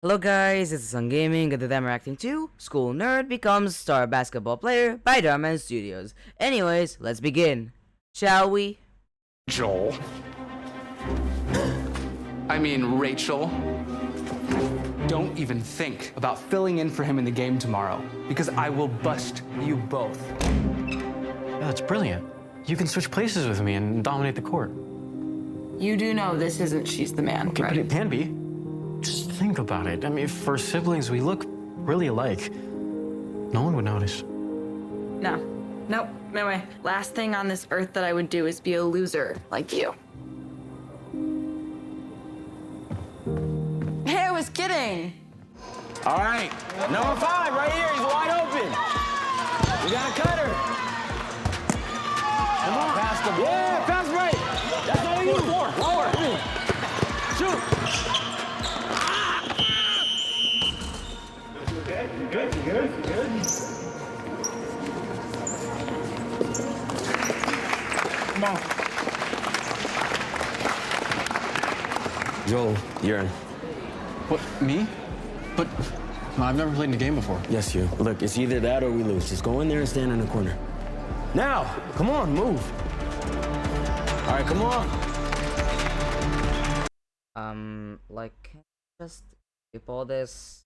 Hello guys, this is Sun Gaming, and today I'm reacting to School Nerd Becomes Star Basketball Player by DharMannStudios. Anyways, let's begin. Shall we? Joel. I mean, Rachel. Don't even think about filling in for him in the game tomorrow, because I will bust you both. Yeah, that's brilliant. You can switch places with me and dominate the court. You do know this isn't She's the Man, Okay, right? but it can be. Just think about it. I mean, for siblings, we look really alike. No one would notice. No. Nope. No way. Last thing on this earth that I would do is be a loser like you. Hey, I was kidding. All right, number 5 right here. He's wide open. We got a cutter. Come on, pass the ball. Yeah, pass right. That's all you. Lower. Shoot. Good. Come on. Joel, you're in. What, me? But I've never played in a game before. Yes, you. Look, it's either that or we lose. Just go in there and stand in the corner. Now, come on, move. All right, come on. Like, just skip all this.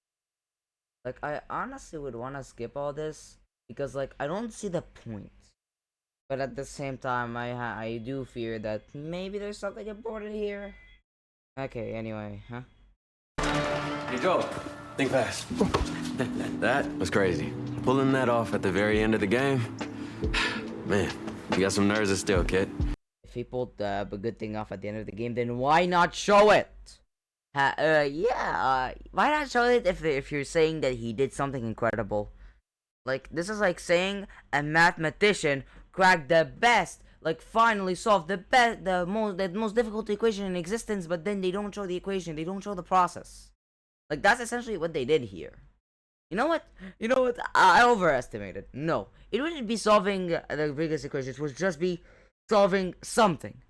Like, I honestly would want to skip all this because, like, I don't see the point. But at the same time, I do fear that maybe there's something important here. Okay, anyway, huh? Hey, Joel, think fast. That was crazy. Pulling that off at the very end of the game. Man, you got some nerves still, kid. If he pulled a good thing off at the end of the game, then why not show it? Why not show it if you're saying that he did something incredible? Like, this is like saying a mathematician cracked the best, like finally solved the most difficult equation in existence, but then they don't show the equation, they don't show the process. Like, that's essentially what they did here. You know what? I overestimated. No, it wouldn't be solving the biggest equation. It would just be solving something.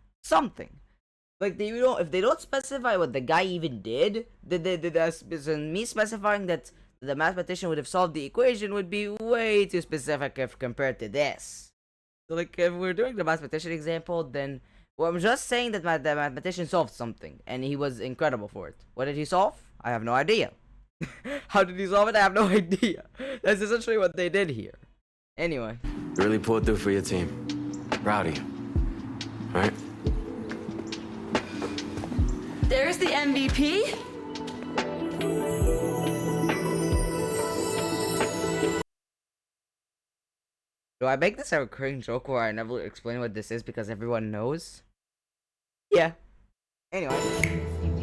Like, if they don't specify what the guy even did, me specifying that the mathematician would have solved the equation would be way too specific if compared to this. So, like, if we're doing the mathematician example, then I'm just saying that the mathematician solved something, and he was incredible for it. What did he solve? I have no idea. How did he solve it? I have no idea. That's essentially what they did here. Anyway. You really pulled through for your team. Proud of you. All right? There's the MVP. Do I make this a recurring joke where I never explain what this is because everyone knows? Yeah. Anyway.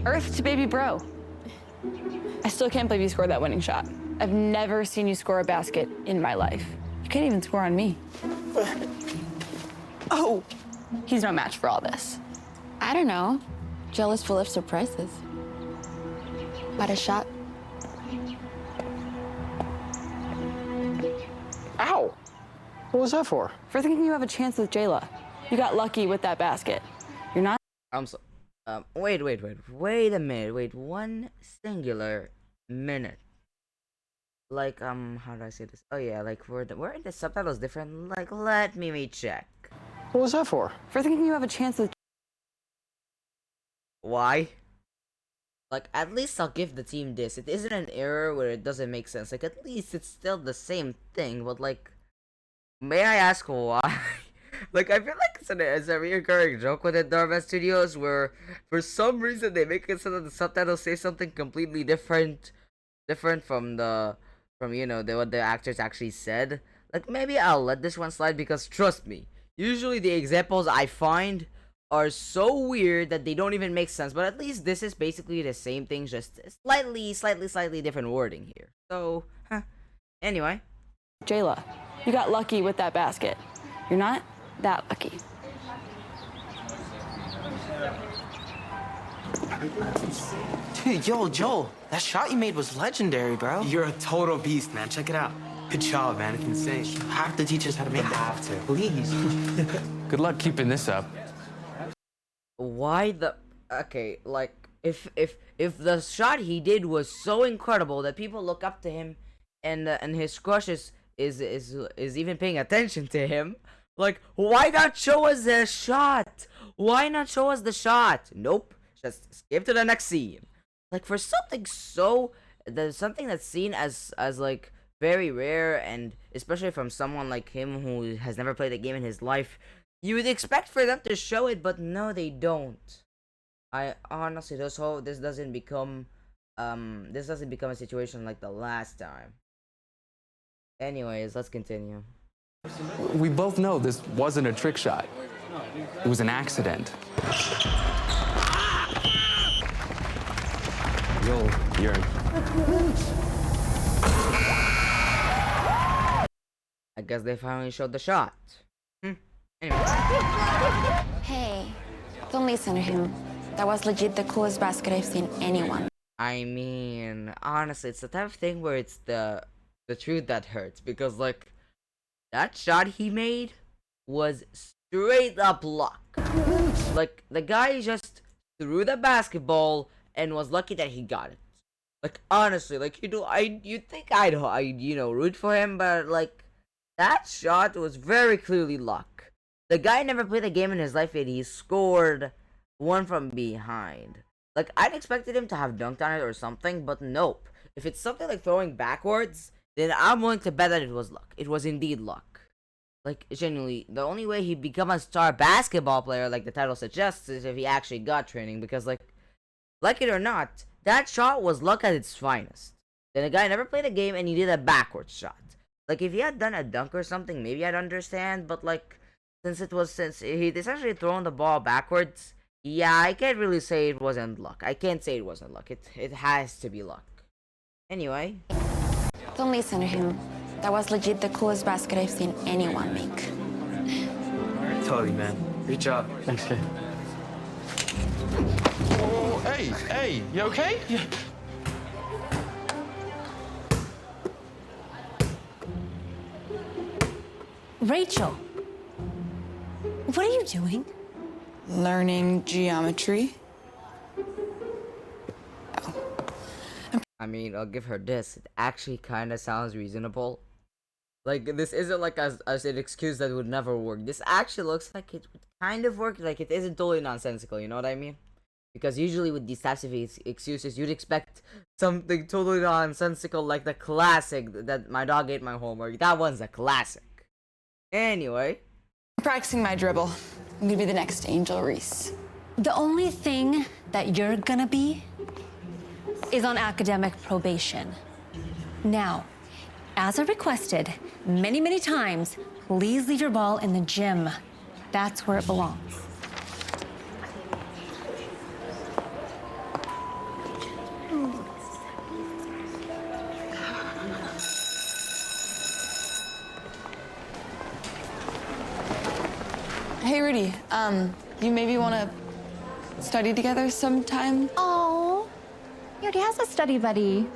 Earth to baby bro. I still can't believe you scored that winning shot. I've never seen you score a basket in my life. You can't even score on me. Oh, he's no match for all this. I don't know. Jealous full of surprises. But a shot. Ow! What was that for? For thinking you have a chance with Jayla. You got lucky with that basket. You're not. I'm so. Wait a minute. Wait one singular minute. Like, how do I say this? Oh yeah, like, weren't the subtitles different? Like, let me check. What was that for? For thinking you have a chance with. Why? Like, at least I'll give the team this. It isn't an error where it doesn't make sense. Like, at least it's still the same thing, but like, may I ask why? Like, I feel like it's a recurring joke with the DharMannStudios where, for some reason, they make it so that the subtitles say something completely different from what the actors actually said. Like, maybe I'll let this one slide because, trust me, usually the examples I find are so weird that they don't even make sense. But at least this is basically the same thing, just slightly different wording here. So, anyway. Jayla. You got lucky with that basket. You're not that lucky. Dude, Joel, that shot you made was legendary, bro. You're a total beast, man. Check it out. Good job, man. It's insane. You have to teach us how to make that. Have to. Please. Good luck keeping this up. Why the... Okay, like, if the shot he did was so incredible that people look up to him, and his crush is even paying attention to him, like, why not show us the shot? Why not show us the shot? Nope. Just skip to the next scene. Like, for something so, there's something that's seen as like very rare, and especially from someone like him who has never played a game in his life, you would expect for them to show it, but no, they don't. I honestly just hope this doesn't become a situation like the last time. Anyways, let's continue. We both know this wasn't a trick shot. It was an accident. Joel, you're... I guess they finally showed the shot. Anyway. Hey, don't listen to him. That was legit the coolest basket I've seen anyone. I mean, honestly, it's the type of thing where it's the truth that hurts, because like, that shot he made was straight up luck. Like, the guy just threw the basketball and was lucky that he got it. Like, honestly, like, you'd think I'd root for him, but like, that shot was very clearly luck. The guy never played a game in his life yet he scored one from behind. Like, I'd expected him to have dunked on it or something, but nope. If it's something like throwing backwards, then I'm willing to bet that it was luck. It was indeed luck. Like, genuinely, the only way he'd become a star basketball player, like the title suggests, is if he actually got training, because like it or not, that shot was luck at its finest. Then the guy never played a game and he did a backwards shot. Like, if he had done a dunk or something, maybe I'd understand, but like, since he'd essentially thrown the ball backwards, yeah, I can't really say it wasn't luck. I can't say it wasn't luck. It has to be luck. Anyway. Don't listen to him. That was legit the coolest basket I've seen anyone make. Totally, man. Great job. Thanks, kid. Oh, hey, you okay? Yeah. Rachel, what are you doing? Learning geometry. I mean, I'll give her this. It actually kind of sounds reasonable. Like, this isn't like as an excuse that would never work. This actually looks like it would kind of work. Like, it isn't totally nonsensical, you know what I mean? Because usually with these types of excuses, you'd expect something totally nonsensical, like the classic that my dog ate my homework. That one's a classic. Anyway. I'm practicing my dribble. I'm gonna be the next Angel Reese. The only thing that you're gonna be is on academic probation. Now, as I requested many, many times, please leave your ball in the gym. That's where it belongs. Hey, Rudy, you maybe want to study together sometime? Oh, he already has a study buddy.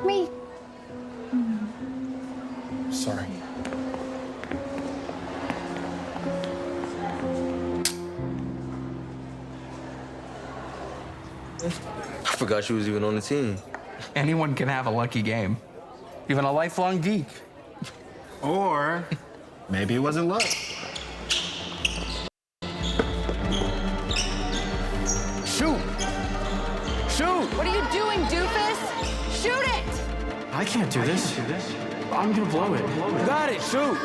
Me. Sorry. I forgot she was even on the team. Anyone can have a lucky game. Even a lifelong geek. Or maybe it wasn't luck. Shoot! Shoot! What are you doing, doofus? Shoot it! I can't do this. I'm gonna blow it. Got it, shoot!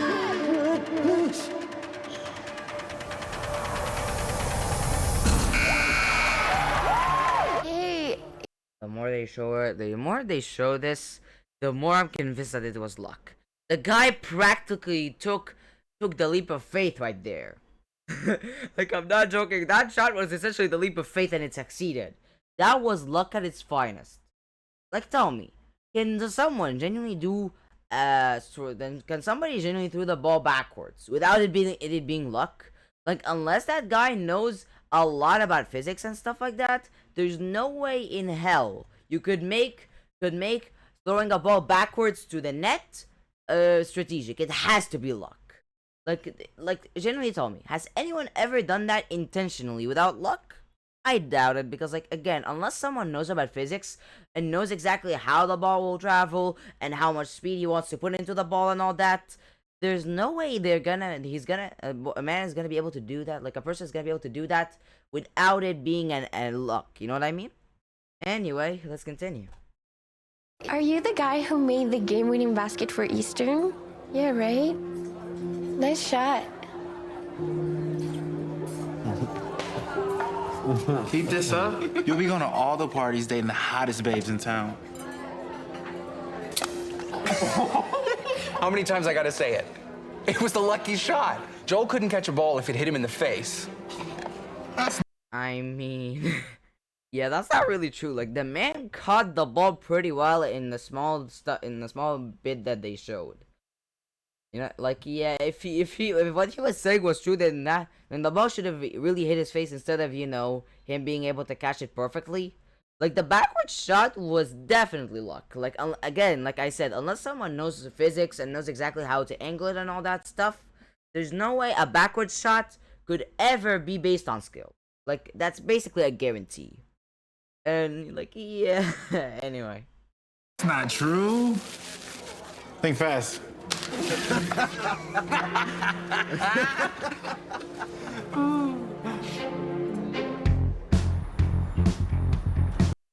Hey, The more they show this, the more I'm convinced that it was luck. The guy practically took the leap of faith right there. Like, I'm not joking. That shot was essentially the leap of faith, and it succeeded. That was luck at its finest. Like, tell me, can someone genuinely do can somebody genuinely throw the ball backwards without it being luck? Like, unless that guy knows a lot about physics and stuff like that, there's no way in hell you could make throwing a ball backwards to the net strategic. It has to be luck. Like, genuinely tell me, has anyone ever done that intentionally without luck? I doubt it, because like again, unless someone knows about physics and knows exactly how the ball will travel and how much speed he wants to put into the ball and all that, there's no way a man is gonna be able to do that. Like a person is gonna be able to do that without it being an luck. You know what I mean? Anyway, let's continue. Are you the guy who made the game-winning basket for Eastern? Yeah, right? Nice shot. Keep this up, you'll be going to all the parties dating the hottest babes in town. How many times I gotta say it? It was the lucky shot. Joel couldn't catch a ball if it hit him in the face. I mean, yeah, that's not really true. Like the man caught the ball pretty well in the small bit that they showed. You know, like yeah, if what he was saying was true, then the ball should have really hit his face instead of, you know, him being able to catch it perfectly. Like the backward shot was definitely luck. Like again, like I said, unless someone knows the physics and knows exactly how to angle it and all that stuff, there's no way a backward shot could ever be based on skill. Like that's basically a guarantee. And like yeah, anyway. It's not true. Think fast.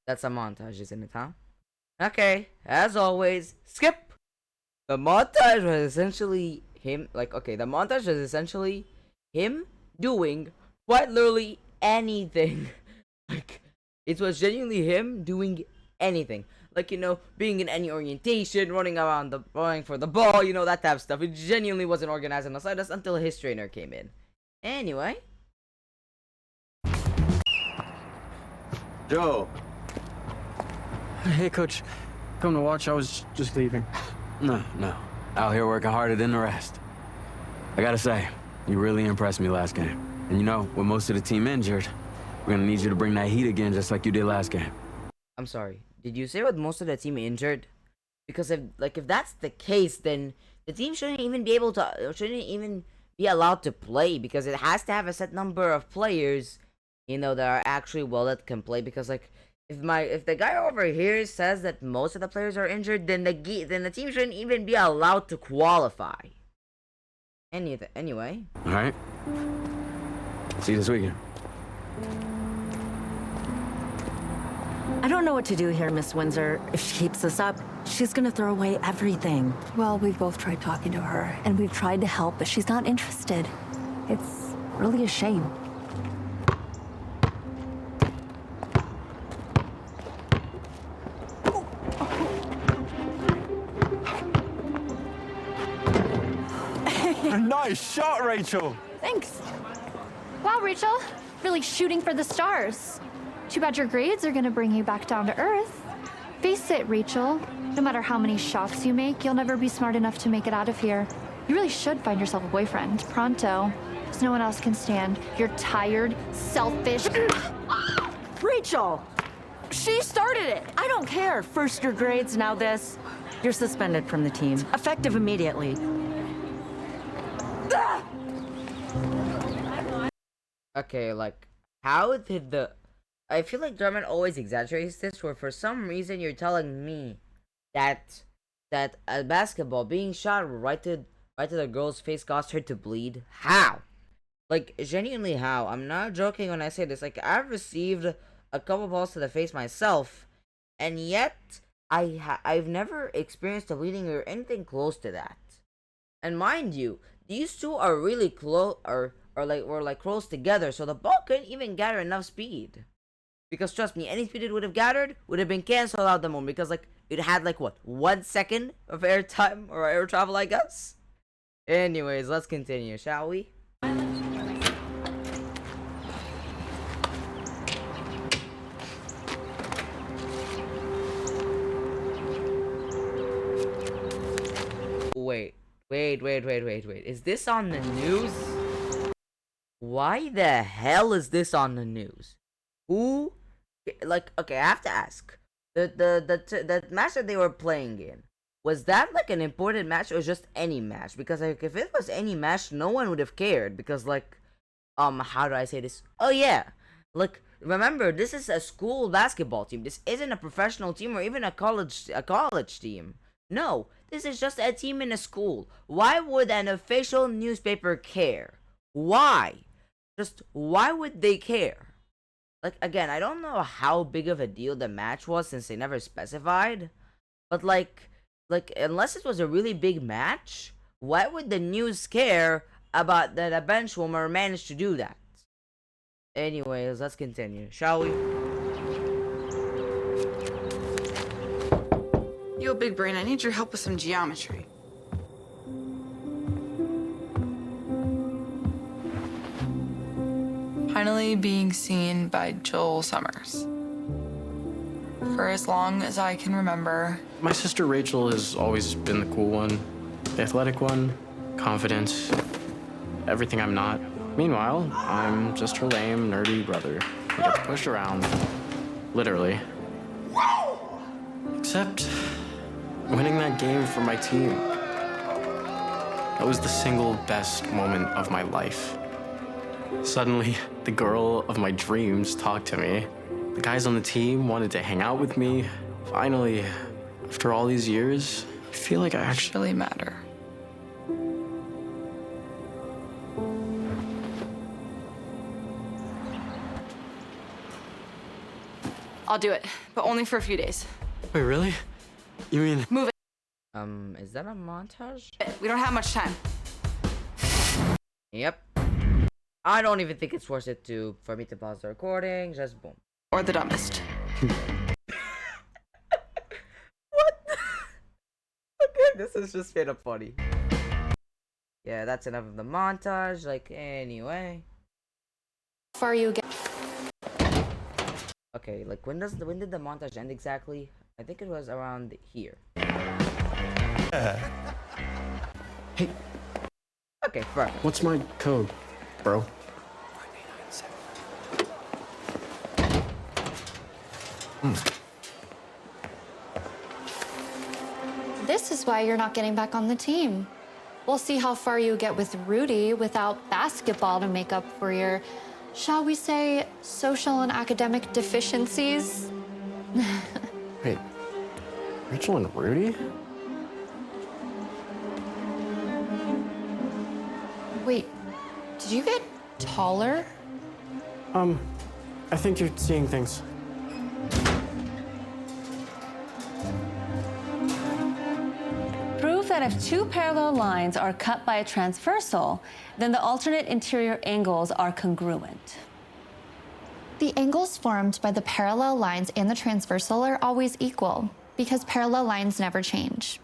That's a montage, isn't it, huh? Okay, as always, skip! The montage was essentially him, doing quite literally anything. Like, it was genuinely him doing anything. Like, you know, being in any orientation, running for the ball, you know, that type of stuff. It genuinely wasn't organized on the side until his trainer came in. Anyway. Joe. Hey, Coach. Come to watch. I was just leaving. No. Out here working harder than the rest. I gotta say, you really impressed me last game. And you know, with most of the team injured, we're gonna need you to bring that heat again just like you did last game. I'm sorry. Did you say with most of the team injured? Because if that's the case, then the team shouldn't even be allowed to play, because it has to have a set number of players, you know, that are actually that can play. Because like if the guy over here says that most of the players are injured, then the team shouldn't even be allowed to qualify. Anyway. All right. See you this weekend. I don't know what to do here, Miss Windsor. If she keeps this up, she's gonna throw away everything. Well, we've both tried talking to her, and we've tried to help, but she's not interested. It's really a shame. Nice shot, Rachel. Thanks. Wow, Rachel. Really shooting for the stars. Too bad your grades are gonna bring you back down to earth. Face it, Rachel. No matter how many shots you make, you'll never be smart enough to make it out of here. You really should find yourself a boyfriend, pronto. Because no one else can stand your tired, selfish... Rachel! She started it! I don't care. First your grades, now this. You're suspended from the team. Effective immediately. Okay, like, how did I feel like DharMann always exaggerates this, where for some reason you're telling me that a basketball being shot right to the girl's face caused her to bleed. How? Like, genuinely how? I'm not joking when I say this. Like, I've received a couple balls to the face myself, and yet I've never experienced a bleeding or anything close to that. And mind you, these two are really close, were close together, so the ball couldn't even gather enough speed. Because trust me, any speed it would have gathered would have been cancelled out the moment, because like it had like what, 1 second of air time or air travel, I guess. Anyways, let's continue, shall we? Wait. Is this on the news? Why the hell is this on the news? Who? Like, okay, I have to ask. The match that they were playing in, was that like an important match or just any match? Because like, if it was any match, no one would have cared. Because like, how do I say this? Oh yeah, like remember, this is a school basketball team. This isn't a professional team or even a college team. No, this is just a team in a school. Why would an official newspaper care? Why? Just why would they care? Like, again, I don't know how big of a deal the match was since they never specified. But like unless it was a really big match, why would the news care about that a bench warmer managed to do that? Anyways, let's continue, shall we? Yo, big brain, I need your help with some geometry. Finally being seen by Joel Summers. For as long as I can remember. My sister Rachel has always been the cool one, the athletic one, confident, everything I'm not. Meanwhile, I'm just her lame, nerdy brother who gets pushed around, literally. Except winning that game for my team. That was the single best moment of my life. Suddenly, the girl of my dreams talked to me. The guys on the team wanted to hang out with me. Finally, after all these years, I feel like I actually matter. I'll do it, but only for a few days. Wait, really? You mean... Move it. Is that a montage? We don't have much time. Yep. I don't even think it's worth it for me to pause the recording. Just boom. Or the dumbest. What? Okay, this is just straight up funny. Yeah, that's enough of the montage. Like, anyway. How far you get? Okay, like when did the montage end exactly? I think it was around here. Hey. Okay, perfect. What's my code, bro? This is why you're not getting back on the team. We'll see how far you get with Rudy without basketball to make up for your, shall we say, social and academic deficiencies. Wait, Rachel and Rudy? Wait, did you get taller? I think you're seeing things. Prove that if two parallel lines are cut by a transversal, then the alternate interior angles are congruent. The angles formed by the parallel lines and the transversal are always equal, because parallel lines never change.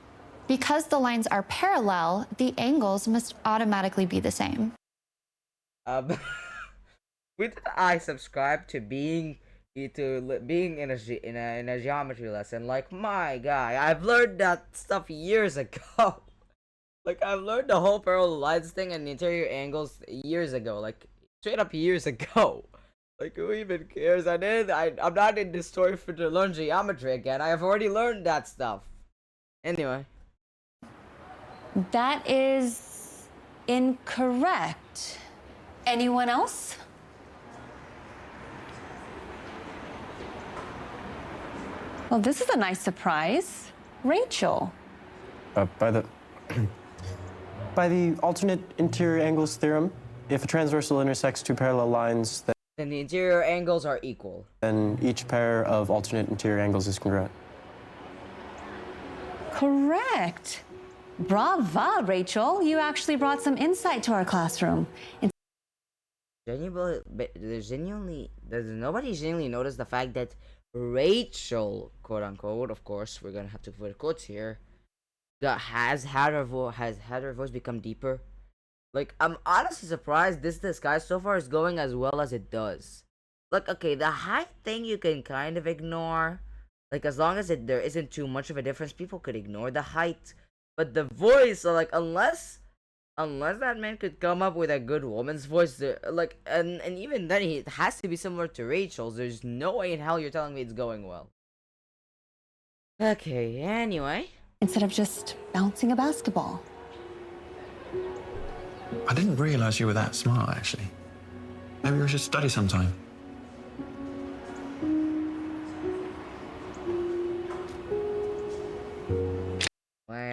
Because the lines are parallel, the angles must automatically be the same. When did I subscribe to being in a geometry lesson? Like, my guy, I've learned that stuff years ago. Like, I've learned the whole parallel lines thing and the interior angles years ago. Like, straight up years ago. Like, who even cares? I'm not in this story to learn geometry again. I have already learned that stuff. Anyway. That is incorrect. Anyone else? Well, this is a nice surprise. Rachel. By the alternate interior angles theorem, if a transversal intersects two parallel lines, then the interior angles are equal. Then each pair of alternate interior angles is congruent. Correct. Brava, Rachel. You actually brought some insight to our classroom. Does nobody genuinely notice the fact that Rachel, quote unquote, of course, we're gonna have to put quotes here, has had her voice become deeper? Like, I'm honestly surprised this disguise so far is going as well as it does. Like, okay, the height thing you can kind of ignore. Like, as long as there isn't too much of a difference, people could ignore the height. But the voice, so like, unless that man could come up with a good woman's voice, like, and even then, it has to be similar to Rachel's. There's no way in hell you're telling me it's going well. Okay, anyway. Instead of just bouncing a basketball. I didn't realize you were that smart, actually. Maybe we should study sometime.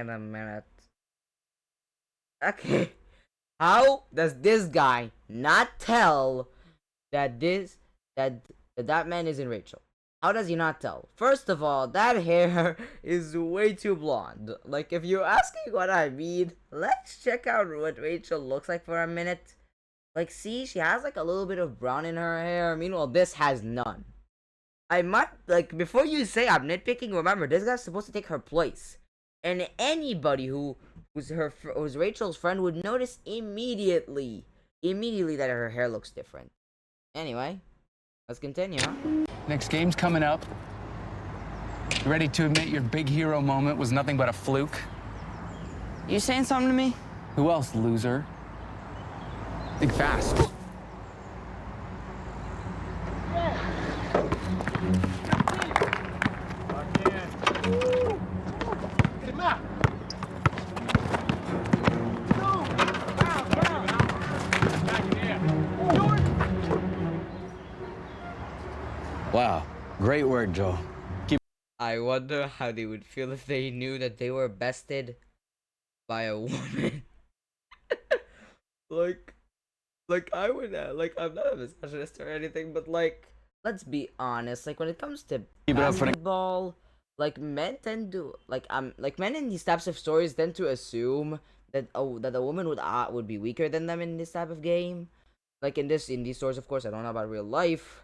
wait a minute. Okay. How does this guy not tell that that man isn't Rachel? How does he not tell? First of all, that hair is way too blonde. Like, if you're asking what I mean, let's check out what Rachel looks like for a minute. Like, see, she has like a little bit of brown in her hair. Meanwhile, this has none. I might, like, before you say I'm nitpicking, remember, this guy's supposed to take her place. And anybody who's Rachel's friend would notice immediately that her hair looks different. Anyway, let's continue, huh? Next game's coming up. You ready to admit your big hero moment was nothing but a fluke? You saying something to me? Who else, loser? Think fast. Wow, great work, Joel. I wonder how they would feel if they knew that they were bested by a woman. like I would, like, I'm not a misogynist or anything, but like, let's be honest. Like, when it comes to basketball, like, men tend to like men in these types of stories tend to assume that that a woman would be weaker than them in this type of game. Like in these stories, of course, I don't know about real life.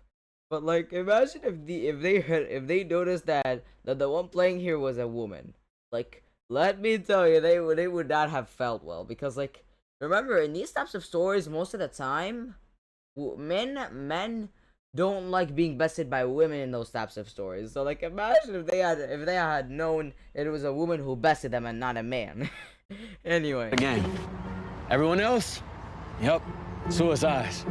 But like, imagine if they noticed that the one playing here was a woman. Like, let me tell you, they would not have felt well, because like, remember, in these types of stories, most of the time, men don't like being bested by women in those types of stories. So like, imagine if they had known it was a woman who bested them and not a man. Anyway, Again. Everyone else? Yep. Suicides.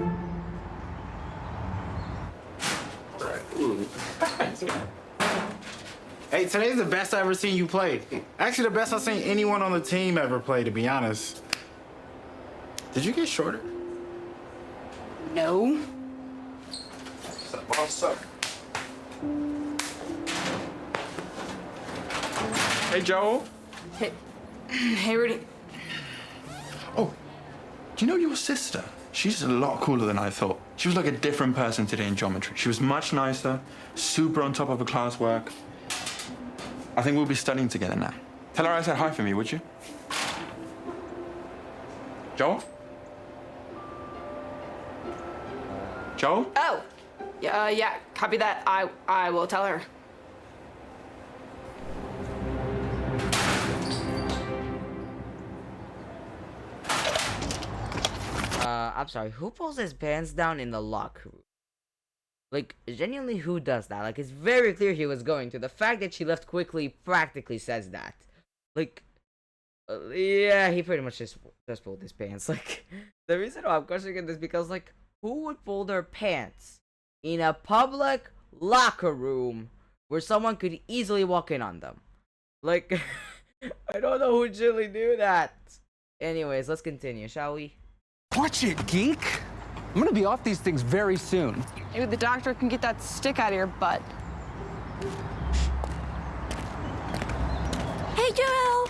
Hey, today's the best I've ever seen you play. Actually, the best I've seen anyone on the team ever play, to be honest. Did you get shorter? No. What's up? Hey, Joel. Hey, Rudy. Oh, do you know your sister? She's a lot cooler than I thought. She was like a different person today in geometry. She was much nicer, super on top of her classwork. I think we'll be studying together now. Tell her I said hi for me, would you? Joel? Joel? Oh, yeah, copy that. I will tell her. I'm sorry, who pulls his pants down in the locker room? Like, genuinely, who does that? Like, it's very clear he was going to. The fact that she left quickly practically says that. Like, yeah, he pretty much just pulled his pants. Like, the reason why I'm questioning it is because, like, who would pull their pants in a public locker room where someone could easily walk in on them? Like, I don't know who'd really do that. Anyways, let's continue, shall we? Watch it, geek! I'm gonna be off these things very soon. Maybe the doctor can get that stick out of your butt. Hey, Joel!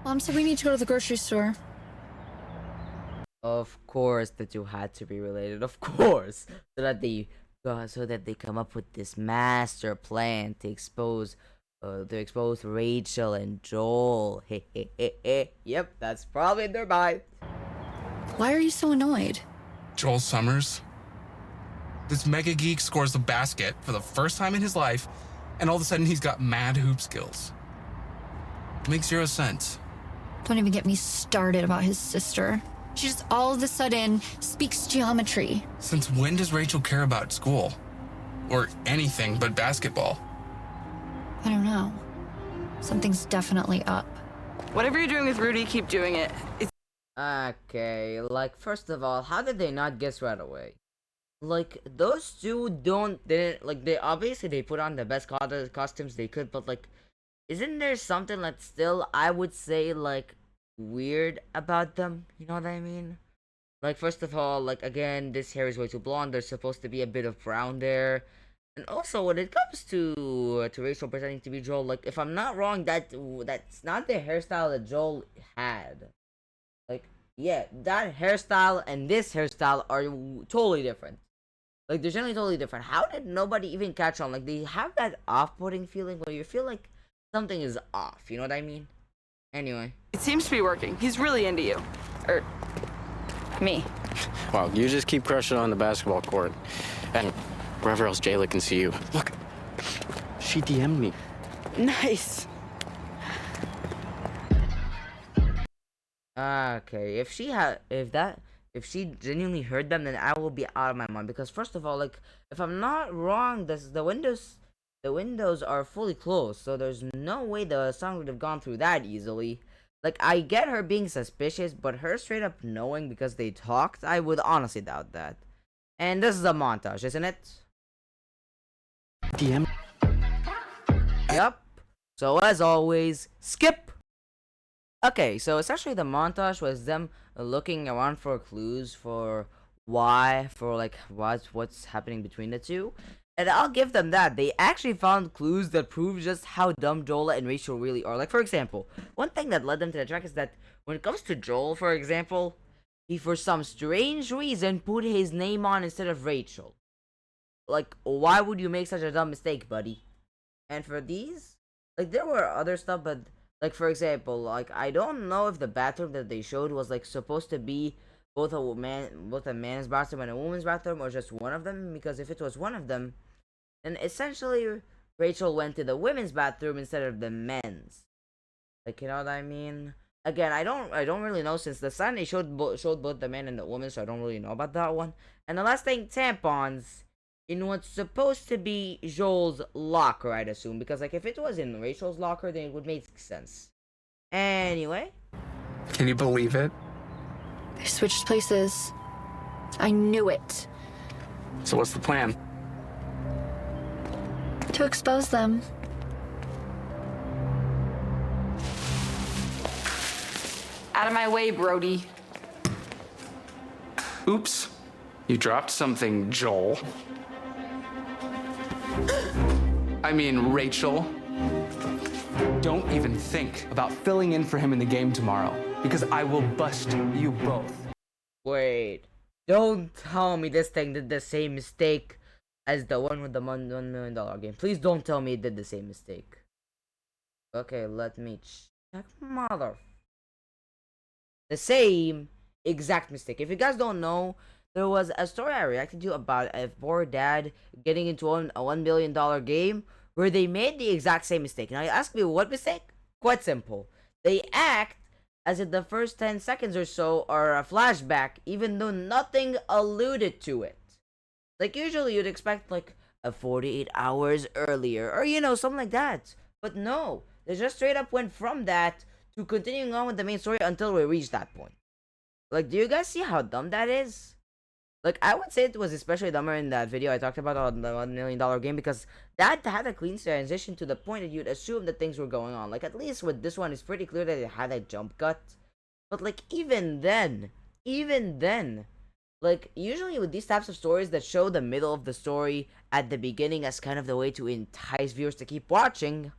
Mom said we need to go to the grocery store. Of course the two had to be related, of course. So that they come up with this master plan to expose Rachel and Joel. Yep, that's probably in their mind. Why are you so annoyed? Joel Summers. This mega geek scores the basket for the first time in his life, and all of a sudden he's got mad hoop skills. Makes 0 sense. Don't even get me started about his sister. She just all of a sudden speaks geometry. Since when does Rachel care about school? Or anything but basketball? I don't know. Something's definitely up. Whatever you're doing with Rudy, keep doing it. Okay, like, first of all, how did they not guess right away? Like, those two didn't, like, they obviously they put on the best costumes they could, but like, isn't there something that's still, I would say, like, weird about them? You know what I mean? Like, first of all, like, again, this hair is way too blonde. There's supposed to be a bit of brown there. And also, when it comes to Rachel pretending to be Joel, like, if I'm not wrong, that's not the hairstyle that Joel had. Like, yeah, that hairstyle and this hairstyle are totally different. Like, they're generally totally different. How did nobody even catch on? Like, they have that off-putting feeling where you feel like something is off. You know what I mean? Anyway. It seems to be working. He's really into you. Or me. Well, you just keep crushing on the basketball court. And wherever else Jayla can see you. Look, she DM'd me. Nice. Okay, if she genuinely heard them, then I will be out of my mind. Because first of all, like, if I'm not wrong, the windows are fully closed, so there's no way the song would have gone through that easily. Like, I get her being suspicious, but her straight up knowing because they talked, I would honestly doubt that. And this is a montage, isn't it? DM. Yep. So as always, skip. Okay, so essentially the montage was them looking around for clues for what's happening between the two. And I'll give them that. They actually found clues that prove just how dumb Joel and Rachel really are. Like, for example, one thing that led them to the track is that when it comes to Joel, for example, he for some strange reason put his name on instead of Rachel. Like, why would you make such a dumb mistake, buddy? And for these, like, there were other stuff, but like, for example, like, I don't know if the bathroom that they showed was like supposed to be both a man's bathroom and a woman's bathroom, or just one of them. Because if it was one of them, then essentially Rachel went to the women's bathroom instead of the men's. Like, you know what I mean? Again, I don't really know, since the sign they showed both the men and the woman, so I don't really know about that one. And the last thing, tampons in what's supposed to be Joel's locker, I'd assume, because like if it was in Rachel's locker, then it would make sense. Anyway, Can you believe it? They switched places. I knew it. So what's the plan? To expose them. Out of my way, Brody. Oops. You dropped something, Joel. I mean, Rachel. Don't even think about filling in for him in the game tomorrow, because I will bust you both. wait. Don't tell me this thing did the same mistake as the one with the $1 million game. Please don't tell me it did the same mistake. Okay, let me check. Mother. The same exact mistake. If you guys don't know, there was a story I reacted to about a poor dad getting into a $1 billion game where they made the exact same mistake. Now you ask me what mistake? Quite simple. They act as if the first 10 seconds or so are a flashback, even though nothing alluded to it. Like, usually you'd expect like a 48 hours earlier, or you know, something like that. But no, they just straight up went from that to continuing on with the main story until we reach that point. Like, do you guys see how dumb that is? Like, I would say it was especially dumber in that video I talked about on the $1 million game, because that had a clean transition to the point that you'd assume that things were going on. Like, at least with this one, it's pretty clear that it had a jump cut. But, like, even then, like, usually with these types of stories that show the middle of the story at the beginning as kind of the way to entice viewers to keep watching,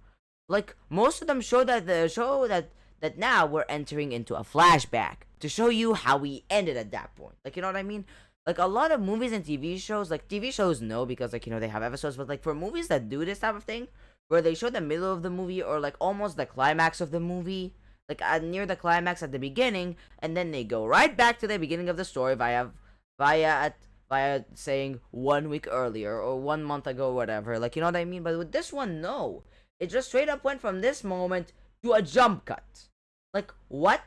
like, most of them show that now we're entering into a flashback to show you how we ended at that point. Like, you know what I mean? Like, a lot of movies and TV shows, like, TV shows no, because, like, you know, they have episodes, but, like, for movies that do this type of thing, where they show the middle of the movie, or, like, almost the climax of the movie, like, near the climax at the beginning, and then they go right back to the beginning of the story via saying 1 week earlier, or 1 month ago, or whatever, like, you know what I mean? But with this one, no. It just straight up went from this moment to a jump cut. Like, what?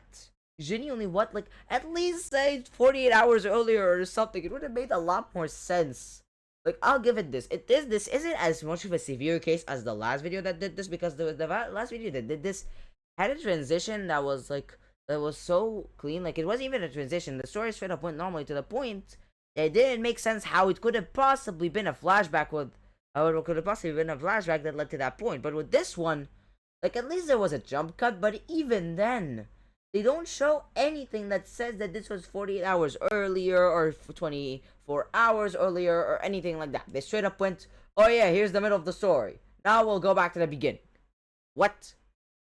Genuinely, what? Like, at least say 48 hours earlier or something. It would have made a lot more sense. Like, I'll give it this. This isn't as much of a severe case as the last video that did this, because the last video that did this had a transition that was so clean. Like, it wasn't even a transition. The story straight up went normally to the point that it didn't make sense how it could have possibly been a flashback that led to that point. But with this one, like, at least there was a jump cut, but even then, They don't show anything that says that this was 48 hours earlier or 24 hours earlier or anything like that. They straight up went, oh yeah, here's the middle of the story. Now we'll go back to the beginning. What?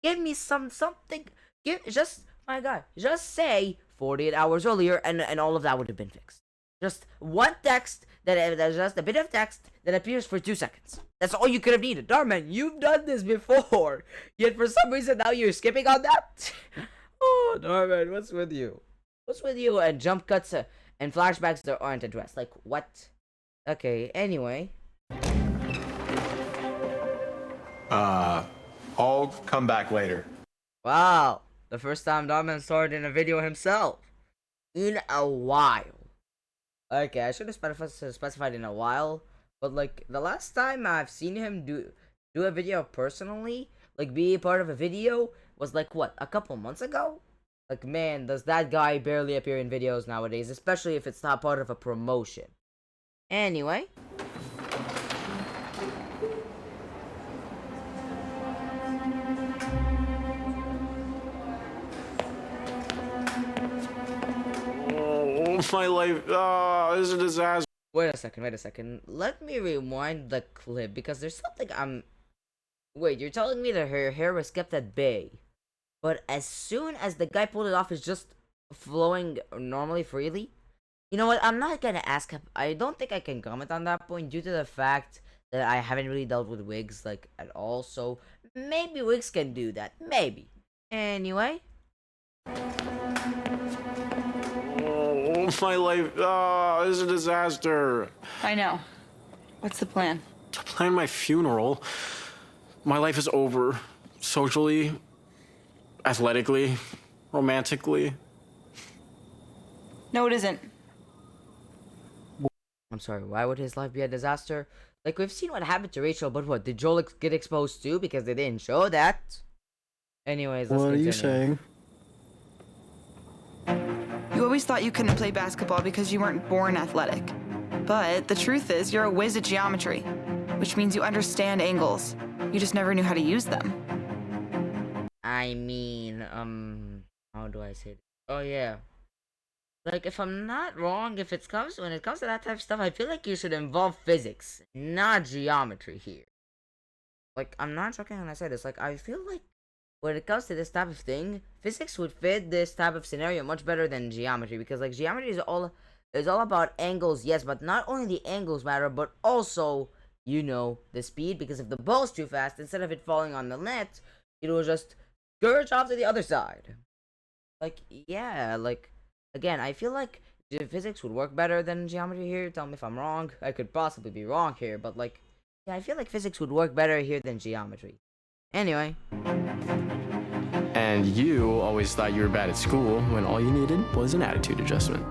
Give me something. My God, just say 48 hours earlier and all of that would have been fixed. Just one text that's just a bit of text that appears for 2 seconds. That's all you could have needed. Darman, you've done this before. Yet for some reason now you're skipping on that. Oh, Darman, what's with you? What's with you and jump cuts and flashbacks that aren't addressed? Like, what? Okay, anyway. I'll come back later. Wow. The first time Darman starred in a video himself. In a while. Okay, I should have specified in a while. But, like, the last time I've seen him do a video personally, like, be a part of a video, was, like, what, a couple months ago? Like, man, does that guy barely appear in videos nowadays, especially if it's not part of a promotion. Anyway. Oh, my life, is a disaster. Wait a second. Let me rewind the clip because there's something Wait, you're telling me that her hair was kept at bay, but as soon as the guy pulled it off, it's just flowing normally, freely? You know what? I'm not gonna ask. I don't think I can comment on that point due to the fact that I haven't really dealt with wigs, like, at all. So maybe wigs can do that. Maybe. Anyway. Oh, my life, is a disaster. I know. What's the plan? To plan my funeral. My life is over. Socially, athletically, romantically. No, it isn't. I'm sorry, why would his life be a disaster? Like, we've seen what happened to Rachel, but what, did Joel get exposed too? Because they didn't show that. Anyways, let's What are continue. you saying? You always thought you couldn't play basketball because you weren't born athletic. But the truth is, you're a whiz at geometry, which means you understand angles. You just never knew how to use them. I mean, how do I say it? Oh, yeah. Like, if I'm not wrong, when it comes to that type of stuff, I feel like you should involve physics, not geometry here. Like, I'm not joking when I say this. Like, I feel like when it comes to this type of thing, physics would fit this type of scenario much better than geometry, because, like, geometry is all about angles, yes, but not only the angles matter, but also, you know, the speed, because if the ball's too fast, instead of it falling on the net, it will just scourge off to the other side. Like, yeah, like, again, I feel like physics would work better than geometry here. Tell me if I'm wrong. I could possibly be wrong here, but, like, yeah, I feel like physics would work better here than geometry. Anyway. And you always thought you were bad at school when all you needed was an attitude adjustment.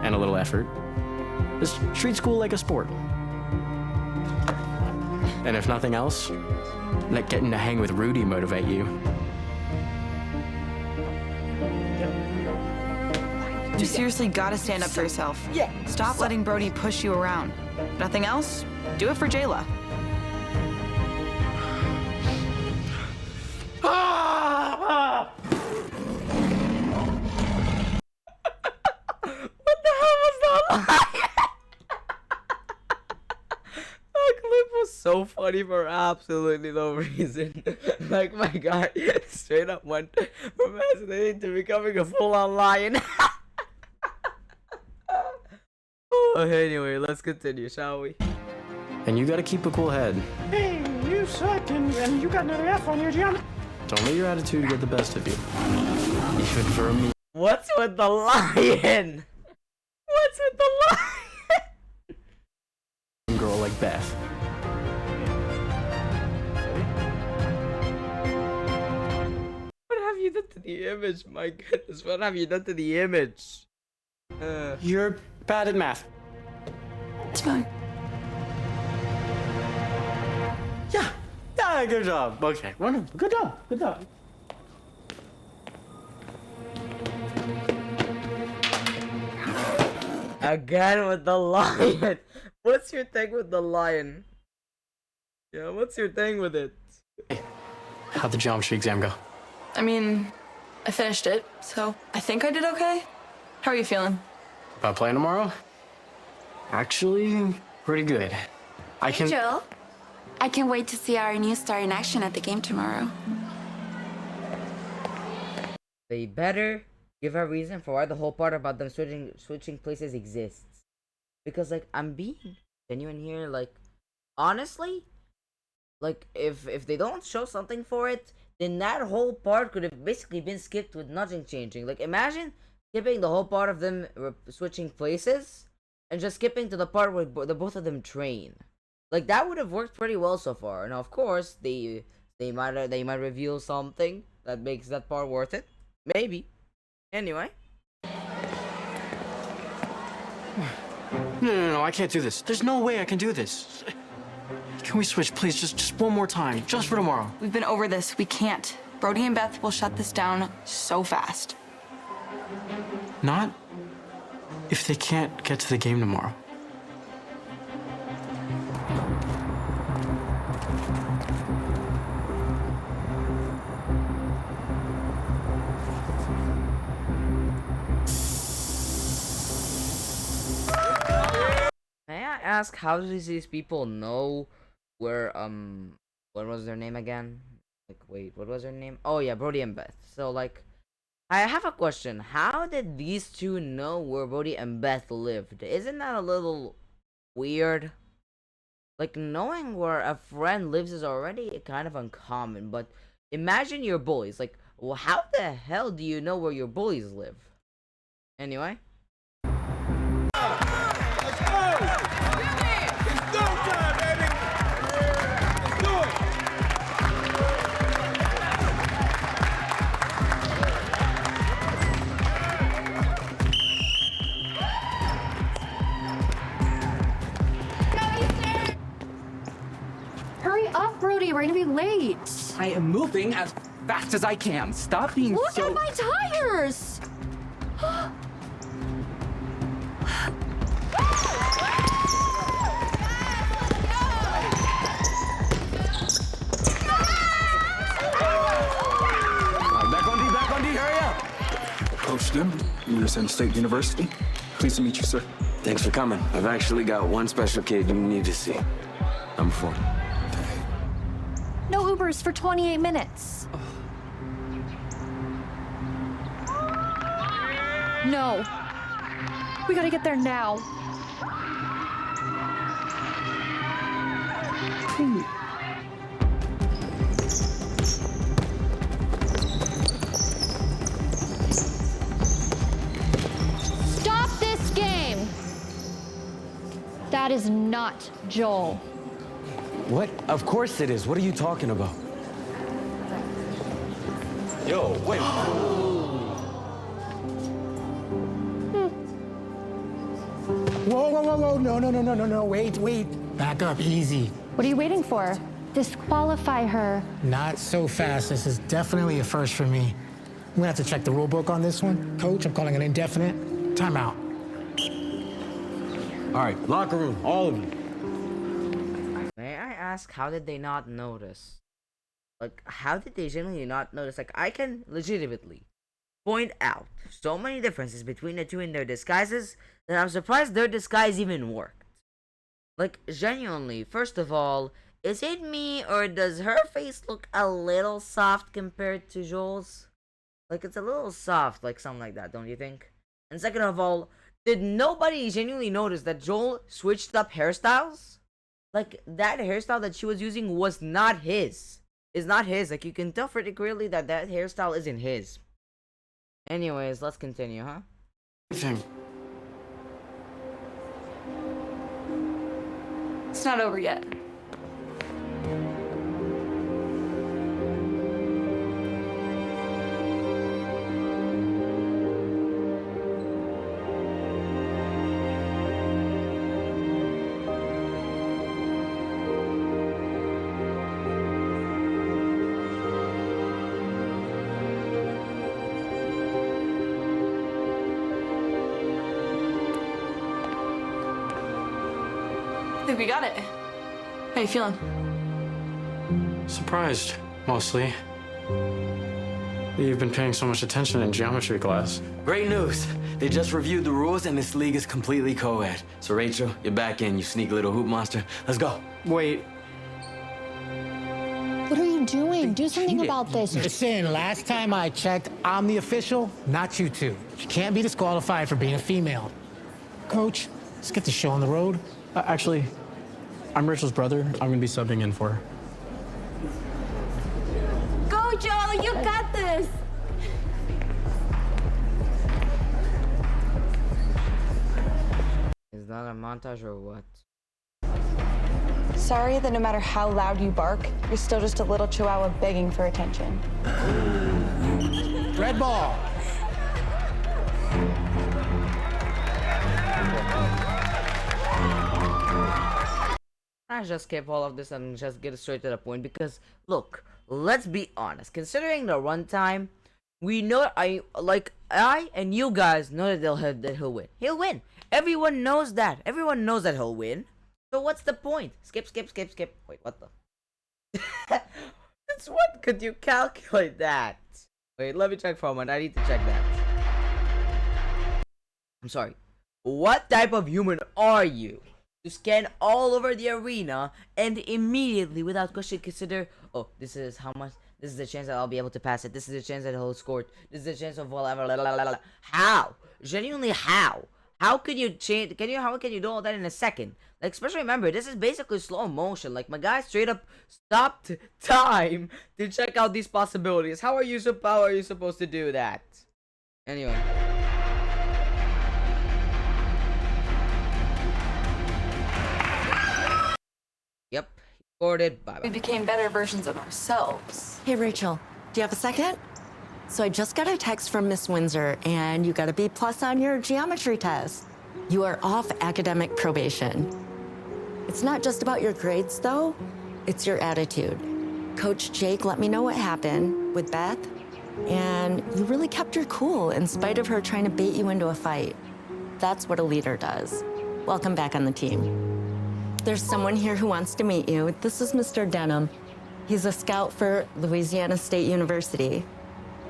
And a little effort. Just treat school like a sport. And if nothing else, let getting to hang with Rudy motivate you. You seriously gotta stand up for yourself. Yeah. Stop letting Brody push you around. Nothing else? Do it for Jayla. What the hell was that? That clip was so funny for absolutely no reason. Like, my guy straight up went from hesitating to becoming a full-on lion. Anyway, let's continue, shall we? And you gotta keep a cool head. Hey, you suck, and you got another F on your geometry. Don't let your attitude get the best of you. Even for me. What's with the lion? What's with the lion? Girl like Beth. What have you done to the image? My goodness, what have you done to the image? You're bad at math. It's fine. Yeah, good job. Okay, wonderful. Good job. Again with the lion. What's your thing with the lion? Yeah, what's your thing with it? How'd the geometry exam go? I mean, I finished it, so I think I did okay. How are you feeling? About playing tomorrow? Actually, pretty good. I can. Joel, I can't wait to see our new star in action at the game tomorrow. They better give a reason for why the whole part about them switching places exists. Because like I'm being genuine here, like honestly, like if they don't show something for it, then that whole part could have basically been skipped with nothing changing. Like imagine skipping the whole part of them switching places and just skipping to the part where the both of them train. Like that would have worked pretty well so far. Now of course they might reveal something that makes that part worth it. Maybe. Anyway. No, I can't do this. There's no way I can do this. Can we switch, please? Just one more time, just for tomorrow. We've been over this. We can't. Brody and Beth will shut this down so fast. Not if they can't get to the game tomorrow. May I ask, how do these people know where what was their name again? Like wait, what was their name? Oh yeah, Brody and Beth. So like I have a question. How did these two know where Brody and Beth lived? Isn't that a little weird? Like knowing where a friend lives is already kind of uncommon, but imagine your bullies. Like, well, how the hell do you know where your bullies live? Anyway. Hurry up, Brody. We're gonna be late. I am moving as fast as I can. Stop being Look so... at my tires! Back on D, hurry up! Coach Dim, USN State University. Pleased to meet you, sir. Thanks for coming. I've actually got one special kid you need to see. Number 4. No Ubers for 28 minutes. No. We gotta get there now. Stop this game! That is not Joel. What? Of course it is. What are you talking about? Yo, wait. Whoa, no, wait. Back up, easy. What are you waiting for? Disqualify her. Not so fast. This is definitely a first for me. I'm gonna have to check the rule book on this one. Coach, I'm calling it indefinite. Timeout. All right, locker room, all of you. May I ask, how did they not notice? Like, how did they genuinely not notice? Like, I can legitimately point out so many differences between the two in their disguises that I'm surprised their disguise even worked. Like, genuinely, first of all, is it me or does her face look a little soft compared to Joel's? Like, it's a little soft, like something like that, don't you think? And second of all, did nobody genuinely notice that Joel switched up hairstyles? Like, that hairstyle that she was using was not his. It's not his. Like, you can tell pretty clearly that that hairstyle isn't his. Anyways, let's continue, huh? It's not over yet. I think we got it. How you feeling? Surprised, mostly. You've been paying so much attention in geometry class. Great news. They just reviewed the rules and this league is completely co-ed. So Rachel, you're back in, you sneaky little hoop monster. Let's go. Wait. What are you doing? Do something about this. Listen, last time I checked, I'm the official, not you two. You can't be disqualified for being a female. Coach, let's get the show on the road. Actually, I'm Rachel's brother. I'm gonna be subbing in for her. Go, Joe! You got this! Is that a montage or what? Sorry that no matter how loud you bark, you're still just a little chihuahua begging for attention. Red ball. I just skip all of this and just get straight to the point because look, let's be honest. Considering the runtime, we know I and you guys know that he'll win. He'll win. Everyone knows that. Everyone knows that he'll win. So what's the point? Skip. Wait, what the? Since what could you calculate that? Wait, let me check for a moment. I need to check that. I'm sorry. What type of human are you to scan all over the arena and immediately, without question, consider, oh, this is how much, this is the chance that I'll be able to pass it, this is the chance that he'll score it, this is the chance of whatever, how? Genuinely, how? How could you change, how can you do all that in a second? Like, especially remember, this is basically slow motion. Like, my guy straight up stopped time to check out these possibilities. How are you supposed to do that? Anyway. Yep, scored it. Bye-bye. We became better versions of ourselves. Hey, Rachel, do you have a second? So I just got a text from Miss Windsor, and you got a B+ on your geometry test. You are off academic probation. It's not just about your grades, though. It's your attitude. Coach Jake let me know what happened with Beth, and you really kept your cool in spite of her trying to bait you into a fight. That's what a leader does. Welcome back on the team. There's someone here who wants to meet you. This is Mr. Denham. He's a scout for Louisiana State University.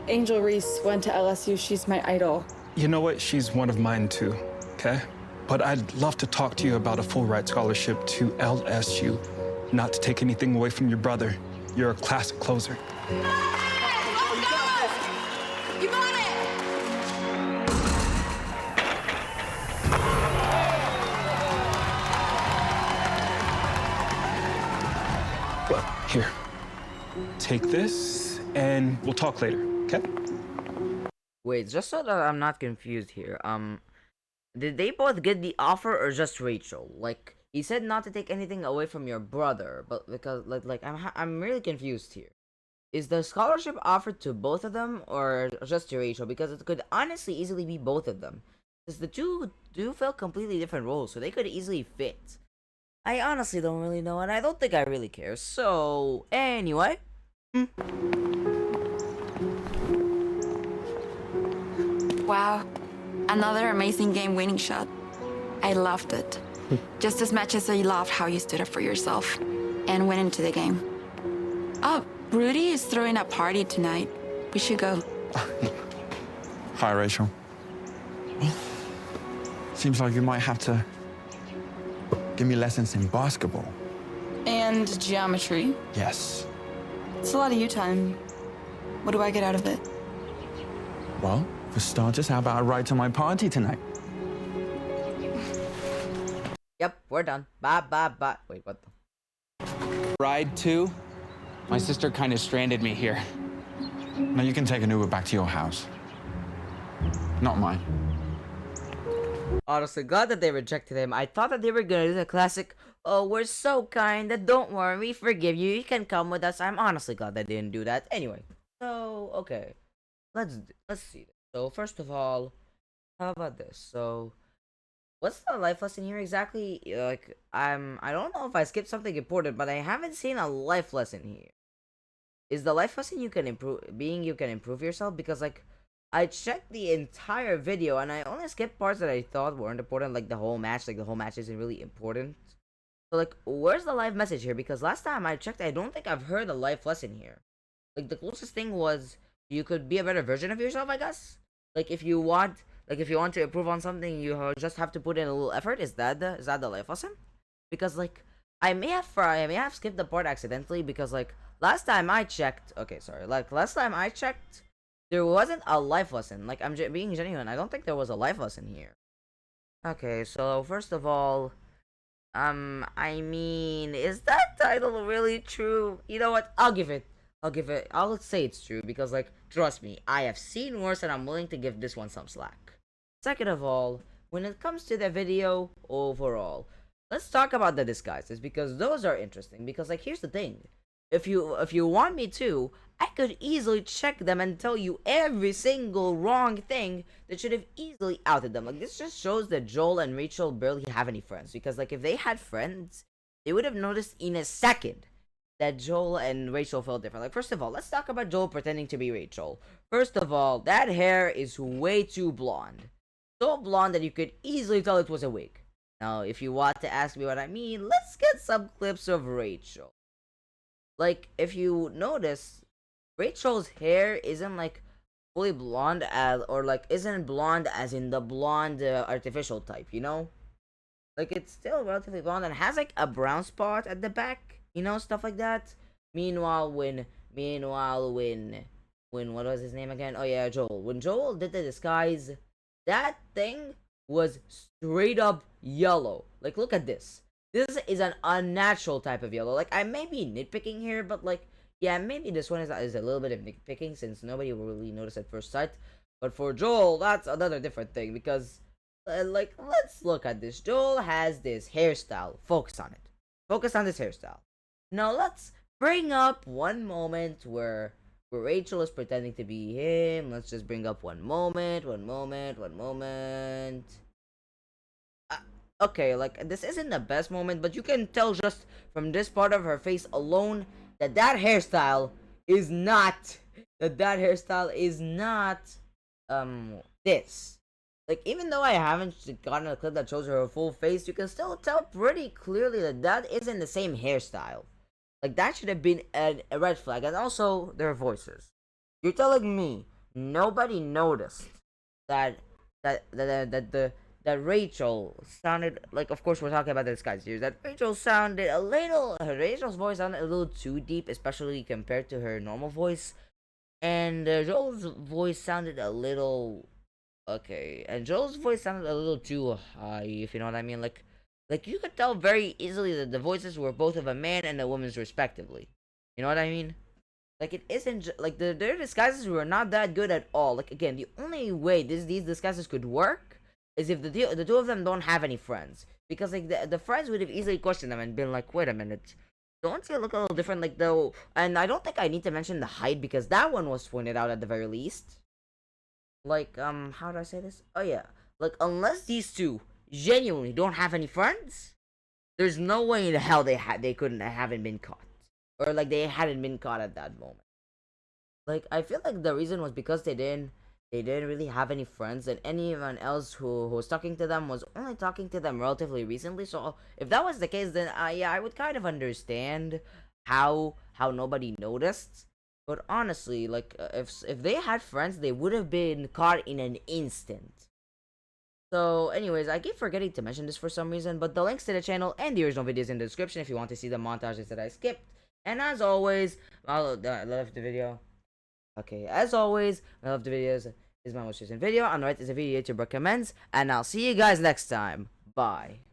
Angel Reese went to LSU. She's my idol. You know what? She's one of mine too, okay? But I'd love to talk to you about a full ride scholarship to LSU. Not to take anything away from your brother. You're a classic closer. You got it! Well, here. Take this, and we'll talk later, okay? Wait, just so that I'm not confused here, did they both get the offer or just Rachel? Like, he said not to take anything away from your brother, but because, I'm really confused here. Is the scholarship offered to both of them or just to Rachel? Because it could honestly easily be both of them. Because the two do fill completely different roles, so they could easily fit. I honestly don't really know, and I don't think I really care. So, anyway. Wow. Another amazing game-winning shot. I loved it. Just as much as I loved how you stood up for yourself and went into the game. Oh, Rudy is throwing a party tonight. We should go. Hi, Rachel. Seems like you might have to give me lessons in basketball. And geometry. Yes. It's a lot of you time. What do I get out of it? Well, for starters, how about a ride to my party tonight? Yep, we're done. Bye. Wait, what the? Ride to? My sister kind of stranded me here. Now you can take an Uber back to your house. Not mine. Honestly, glad that they rejected him. I thought that they were gonna do the classic, oh, we're so kind that don't worry, we forgive you, you can come with us. I'm honestly glad they didn't do that. Anyway, so, okay. Let's see this. So, first of all, how about this? So, what's the life lesson here exactly? Like, I don't know if I skipped something important, but I haven't seen a life lesson here. Is the life lesson you can improve yourself? Because, like, I checked the entire video and I only skipped parts that I thought weren't important, like the whole match. Like, the whole match isn't really important. So, like, where's the life message here? Because last time I checked, I don't think I've heard a life lesson here. Like, the closest thing was you could be a better version of yourself, I guess. Like if you want to improve on something, you just have to put in a little effort. Is that the life lesson? Because like I may have skipped the part accidentally, because like last time I checked, there wasn't a life lesson. Like I'm being genuine, I don't think there was a life lesson here. Okay, so first of all, I mean, is that title really true? You know what? I'll say it's true, because like trust me, I have seen worse and I'm willing to give this one some slack. Second of all, when it comes to the video overall, let's talk about the disguises, because those are interesting. Because like here's the thing, if you want me to, I could easily check them and tell you every single wrong thing that should have easily outed them. Like this just shows that Joel and Rachel barely have any friends, because like if they had friends, they would have noticed in a second that Joel and Rachel felt different. Like first of all, let's talk about Joel pretending to be Rachel. First of all, that hair is way too blonde. So blonde that you could easily tell it was a wig. Now, if you want to ask me what I mean, let's get some clips of Rachel. Like, if you notice, Rachel's hair isn't like fully blonde isn't blonde as in the blonde artificial type, you know? Like it's still relatively blonde and has like a brown spot at the back, you know, stuff like that. Meanwhile, when what was his name again? Oh yeah, Joel. When Joel did the disguise, that thing was straight up yellow. Like look at this. This is an unnatural type of yellow. Like I may be nitpicking here, but like yeah, maybe this one is a little bit of nitpicking since nobody will really notice at first sight. But for Joel, that's another different thing, because like let's look at this. Joel has this hairstyle. Focus on it. Focus on this hairstyle. Now let's bring up one moment where Rachel is pretending to be him. Let's just bring up one moment. Okay, like this isn't the best moment, but you can tell just from this part of her face alone that hairstyle is not this. Like even though I haven't gotten a clip that shows her full face, you can still tell pretty clearly that isn't the same hairstyle. Like that should have been a red flag. And also their voices. You're telling me nobody noticed that Rachel sounded like, of course we're talking about the disguise here, that Rachel's voice sounded a little too deep, especially compared to her normal voice, and Joel's voice sounded a little too high, if you know what I mean. Like you could tell very easily that the voices were both of a man and a woman's respectively, you know what I mean. Like it isn't like their disguises were not that good at all. Like again, the only way these disguises could work is if the two of them don't have any friends, because like the friends would have easily questioned them and been like, wait a minute, don't you look a little different? Like though, and I don't think I need to mention the height, because that one was pointed out at the very least. Like how do I say this? Oh yeah, like unless these two genuinely don't have any friends, there's no way in the hell they haven't been caught, or like they hadn't been caught at that moment. Like I feel like the reason was because they didn't really have any friends, and anyone else who was talking to them was only talking to them relatively recently. So if that was the case, then yeah, I would kind of understand how nobody noticed. But honestly, like if they had friends, they would have been caught in an instant. So anyways, I keep forgetting to mention this for some reason, but the links to the channel and the original videos in the description if you want to see the montages that I skipped. And as always, I love the video. Okay, as always, I love the videos. This is my most recent video. On the right is a video YouTube recommends, and I'll see you guys next time. Bye.